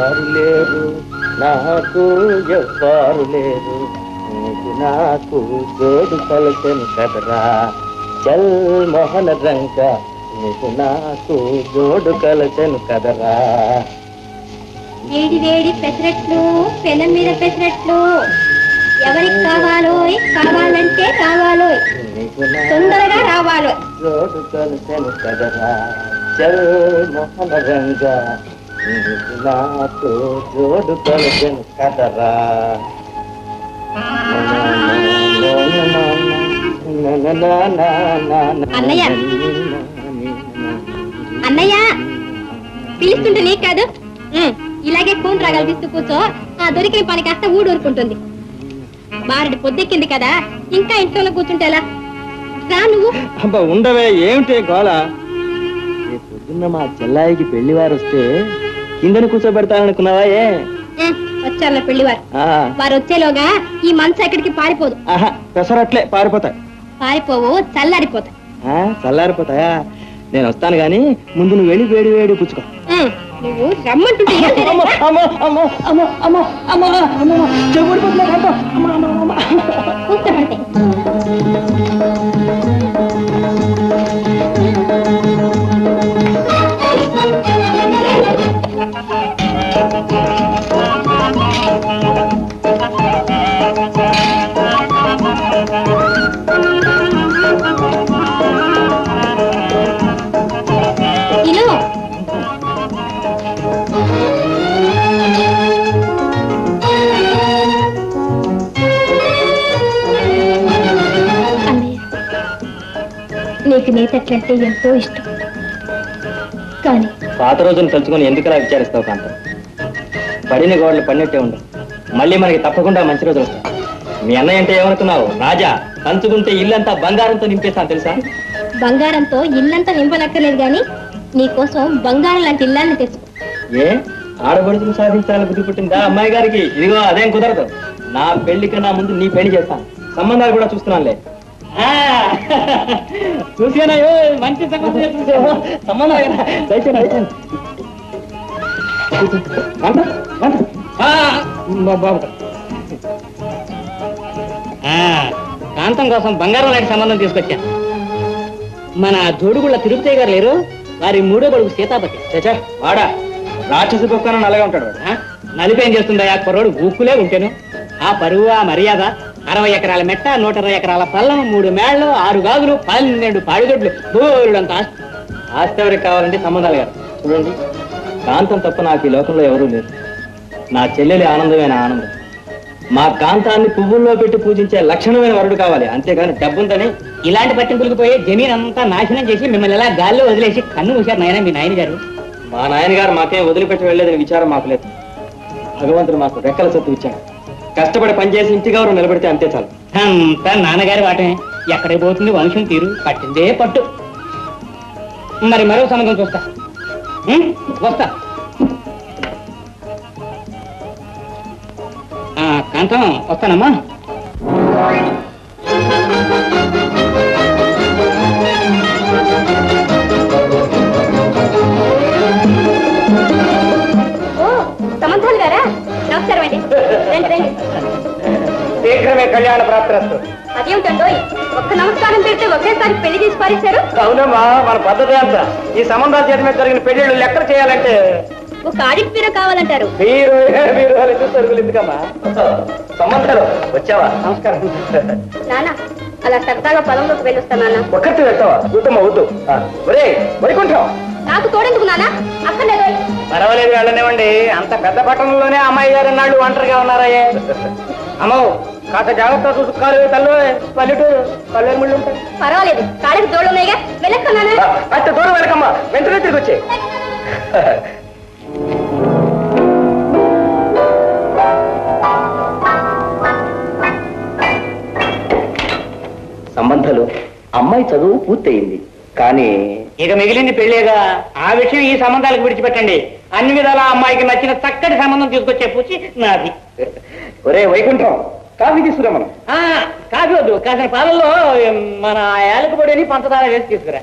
ఎవ్వారు లేరు, నాకు ఎవ్వారు లేరు, నీకు నాకు జోడు కలసెను కదరా చల్ మోహన రంగ, నీకు నాకు జోడు కలసెను కదరా. వేడి వేడి పెసరట్లు, పెనం మీద పెసరట్లు, ఎవరికి కావాలో కావాలంటే కావాలో, తొందరగా రావాలో. జోడు కలసెను కదరా చల్ మోహన రంగ, నీకు నాకు జోడు కలసెను కదరా. అన్నయ్య అన్నయ్య పిలుస్తుంటే నీకు కాదు, ఇలాగే కూన్ రాగలిపిస్తూ కూర్చో, ఆ దొరికిన పని కాస్త ఊడూరుకుంటుంది. బారెడు పొద్దెక్కింది కదా, ఇంకా ఇంట్లో కూర్చుంటే ఎలా? రా నువ్వు. అబ్బా ఉండవే, ఏమిటి గోళ? పొద్దున్న మా చెల్లాయికి పెళ్లివారు వస్తే కిందను కూర్చోబెడతాననుకున్నావా? వచ్చారులే పెళ్లివారు. వారు వచ్చేలోగా ఈ మనసు ఎక్కడికి పారిపోదు. పెసరట్లే పారిపోతాయి. పారిపోవు, చల్లారిపోతాయి. చల్లారిపోతాయా? నేను వస్తాను గాని ముందు నువ్వు వెళ్ళి వేడి వేడి పుచ్చుకో. నువ్వు రమ్మంటుంటే నీకు నేతట్లంటే ఎంతో ఇష్టం, కానీ పాత రోజును తలుచుకొని ఎందుకలా విచారిస్తావు కాంతం? పడిన గోడలు పడినట్టే ఉండవు, మళ్ళీ మనకి తప్పకుండా మంచి రోజులు వస్తాయి. మీ అన్నయ్య అంటే ఏమనుకున్నావు? రాజా పంచుకుంటే ఇల్లంతా బంగారంతో నింపేస్తాను తెలుసా? బంగారంతో ఇల్లంతా నింపనక్కర్లేదు గాని నీకోసం బంగారం లాంటి ఇల్లాన్ని తెచ్చుకో. ఏ ఆడబడుచులు సాధించాలని బుద్ధి పుట్టిందా అమ్మాయి గారికి? ఇదిగో అదేం కుదరదు. నా పెళ్లి కన్నా ముందు నీ పెళ్లి చేస్తాను, సంబంధాలు కూడా చూస్తున్నానులే. చూసానయ్యో, మంచి సంబంధం చూసావు. సంబంధాలు కాంతం కోసం బంగారం లాంటి సంబంధం తీసుకొచ్చాను. మన జోడుగుళ్ళ తిరుపతి గారు లేరు, వారి మూడో కొడుకు సీతాపతి. చచ్చా వాడా రాక్షసు కుక్కన నల్లగా ఉంటాడు. నలిపేం చేస్తుందా ఆ కుర్రోడు? ఊక్కులే ఉంటేను ఆ పరువు, ఆ మర్యాద, 60 ఎకరాల మెట్ట, 120 ఎకరాల పల్లం, 3 మేళ్లు, 6 గాజులు, 12 పాడిదొడ్లు, బోరుడంత ఆస్తి ఎవరికి కావాలంటే సంబంధాలు గారు. చూడండి, కాంతం తప్ప నాకు ఈ లోకంలో ఎవరూ లేరు. నా చెల్లెలి ఆనందమైన ఆనందం. మా కాంతాన్ని పువ్వుల్లో పెట్టి పూజించే లక్షణమైన వరుడు కావాలి, అంతేగాని డబ్బుందని ఇలాంటి పట్టింపులకు పోయి జమీన్ అంతా నాశనం చేసి మిమ్మల్ని ఎలా గాల్లో వదిలేసి కన్ను మూశారు నాయన మీ నాయన గారు. మా నాయనగారు మాకేం వదిలిపెట్టి వెళ్ళలేదని విచారం మాకు లేదు. భగవంతుడు మాకు రెక్కల సత్తు ఇచ్చాడు. కష్టపడి పనిచేసి ఇంటి గౌరవం నిలబెడితే అంతే చాలు. అంతా నాన్నగారి వాటమే. ఎక్కడికి పోతుంది వంశం తీరు, పట్టిందే పట్టు. మరి మరో సంబంధం చూస్తా, వస్తా. కాంతం వస్తానమ్మా. సంబంధాలు గారా? నమస్కారం అండి. రండి రండి. శీఘ్రమే కళ్యాణ ప్రాప్తిరస్తు. అదేమిటండో ఒక్క నమస్కారం పెడితే ఒకేసారి పెళ్లి చేసి పారేశారు? అవునమ్మా, మన పద్ధతి అంతా. ఈ సంబంధాల చేతి మీద జరిగిన పెళ్లిళ్ళు లెక్కలు చేయాలంటే ఒక ఆడిట్ పీర కావాలంటారు. సరుకులు ఎందుకమ్మా? సంబంధాలు వచ్చావా? నమస్కారం నాన్న, అలా సరదాగా పొలంలోకి వెళ్ళొస్తాను నాన్న. ఒక్కటి వెళ్తావా? వద్దమ్మా వద్దు. ఒరే వైకుంఠం, నాకు తోడెందుకు నాన్న? అక్కర్లేదు. పర్వాలేదు వెళ్ళనివ్వండి. అంత పెద్ద పట్టణంలోనే అమ్మాయి గారు నాళ్ళు ఒంటరిగా ఉన్నారాయే. అమ్మో, కాస్త జాగ్రత్త చూసు. కాలు తల్లు, పల్లెటూరు పల్లెలు ముళ్ళు ఉంటాయి. పర్వాలేదు, కాళ్ళకి తోడు ఉన్నాయిగా, వెళ్ళొస్తున్నాను. అంత దూరం వెళ్ళకమ్మా, వెంటనే తిరిగి వచ్చే. సంబంధాలు అమ్మాయి చదువు పూర్తయింది, కానీ ఇక మిగిలింది పెళ్లేగా. ఆ విషయం ఈ సంబంధాలకు విడిచిపెట్టండి. అన్ని విధాలా అమ్మాయికి నచ్చిన చక్కటి సంబంధం తీసుకొచ్చే పూచి నాది. ఒరే వైకుంఠం, కాఫీ తీసుకురా. మనం కాఫీ వద్దు, కాసిన పాలల్లో మన యాలకుపొడిని పంచదార వేసి తీసుకురా.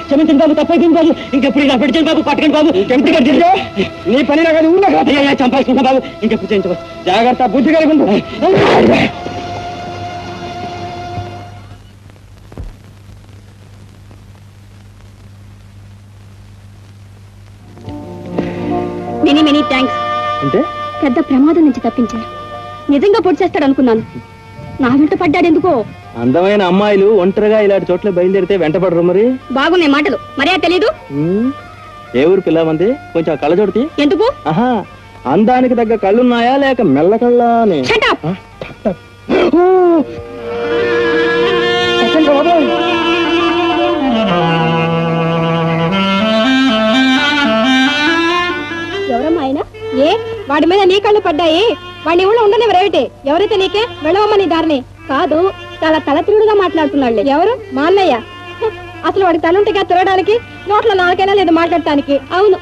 క్షమించండి బాబు, తప్పైపోయింది బాబు. ఇంకెప్పుడు ఇలా పెట్టండి బాబు, పట్టకండి బాబు. నీ పని నాకు ఊళ్ళో కాదు, చంపేసుకుంటా బాబు. ఇంకెప్పుడు చేయించు, జాగ్రత్త, బుద్ధి కలిగి ఉండు. Many many thanks. అంటే పెద్ద ప్రమాదం నుంచి తప్పించారు. నిజంగా పొడి చేస్తాడు అనుకున్నాను. నా వెంట పడ్డాడు ఎందుకో. అందమైన అమ్మాయిలు ఒంటరిగా ఇలాంటి చోట్ల బయలుదేరితే వెంటపడరు మరి. బాగున్నాయి మాటలు, మరే తెలీదు. ఏ ఊరు పిల్లమంది, కొంచెం కళ్ళ చూడతి. ఎందుకు? ఆహా, అందానికి తగ్గ కళ్ళున్నాయా లేక మెల్ల కళ్ళా అని. Shut up. ఎవరమ్మా ఆయన? ఏ వాడి మీద నీ కళ్ళు పడ్డాయి? వాడిని ఊళ్ళో ఉండనివరేమిటి? ఎవరైతే నీకే వెళ్ళవమ్మ నీ దారిని. కాదు, చాలా తలతిరుడుగా మాట్లాడుతున్నాడు. ఎవరు? మా అన్నయ్య. అసలు వాడికి తలుంటిగా తిరగడానికి, నోట్లో నాలుకైనా లేదు మాట్లాడటానికి. అవును,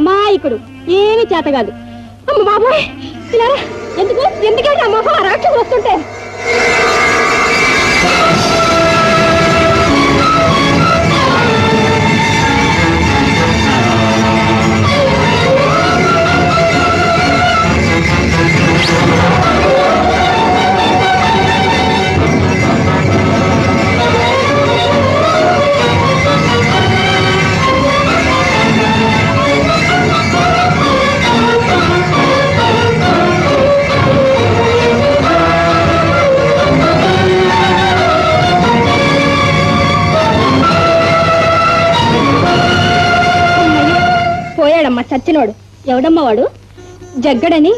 అమాయకుడు, ఏమీ చేత కాదు. అమ్మ బాబోయ్, ఎందుకు ఎందుకంటే అమ్మ రాక్షసులు వస్తుంటే. పోయాడమ్మా చచ్చినోడు. ఎవడమ్మా వాడు? జగ్గడని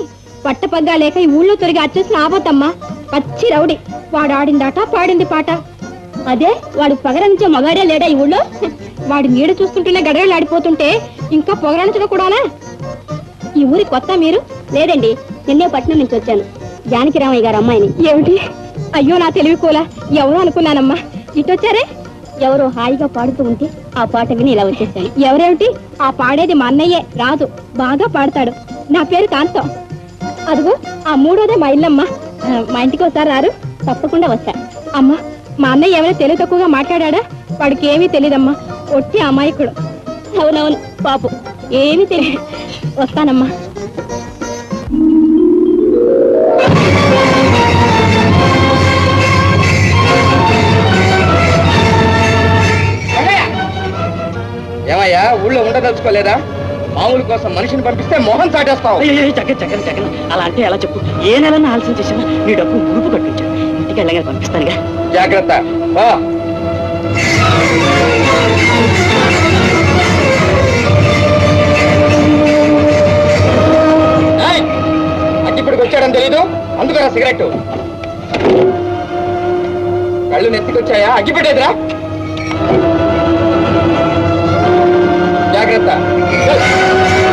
పట్టపగ్గా లేక ఈ ఊళ్ళో తొరిగి అచ్చేసిన ఆపత్తమ్మా. పచ్చి రౌడి. వాడు ఆడిందాట, పాడింది పాట. అదే వాడు పొగరంచే మగాడే లేడా ఈ ఊళ్ళో? వాడి నీడ చూస్తుంటేనే గడగడలు ఆడిపోతుంటే ఇంకా పొగరంచడం కూడానా? ఈ ఊరి కొత్త మీరు? లేదండి, నిన్నే పట్నం నుంచి వచ్చాను. జానకిరామయ్య గారు అమ్మాయిని. ఏమిటి? అయ్యో నా తెలివి కూలా, ఎవరో అనుకున్నానమ్మా. ఇటొచ్చారే? ఎవరో హాయిగా పాడుతూ ఉంటే ఆ పాట విని ఇలా వచ్చేసాను. ఎవరేమిటి? ఆ పాడేది మా అన్నయ్యే, రాజు. బాగా పాడతాడు. నా పేరు కాంతం. అదిగో ఆ మూడోదే మా ఇల్లమ్మ. మా ఇంటికి ఒకసారి రారు? తప్పకుండా వస్తా. అమ్మా, మా అన్నయ్య ఏమైనా తెలివి తక్కువగా మాట్లాడా? వాడికి ఏమీ తెలియదమ్మా, ఒట్టి అమాయకుడు. అవునవును పాపం, ఏమీ తెలియదు. వస్తానమ్మా. ఏమయ్యా, ఊళ్ళో ఉండదలుచుకోలేదా? మామూలు కోసం మనిషిని పంపిస్తే మొహం చాటేస్తావు. చక్కన అలా అంటే ఎలా చెప్పు? ఏ నెలన్నా ఆలస్యం చేసినా నీ డబ్బు మురుపు కట్టించాను. ఇంటికి వెళ్ళగా పంపిస్తానుగా. జాగ్రత్త. అగ్గిప్పటికి వచ్చాడని తెలీదు, అందుకరా సిగరెట్. కళ్ళు నెత్తికొచ్చాయా? అగ్గిపెట్టేదిరా. జాగ్రత్త.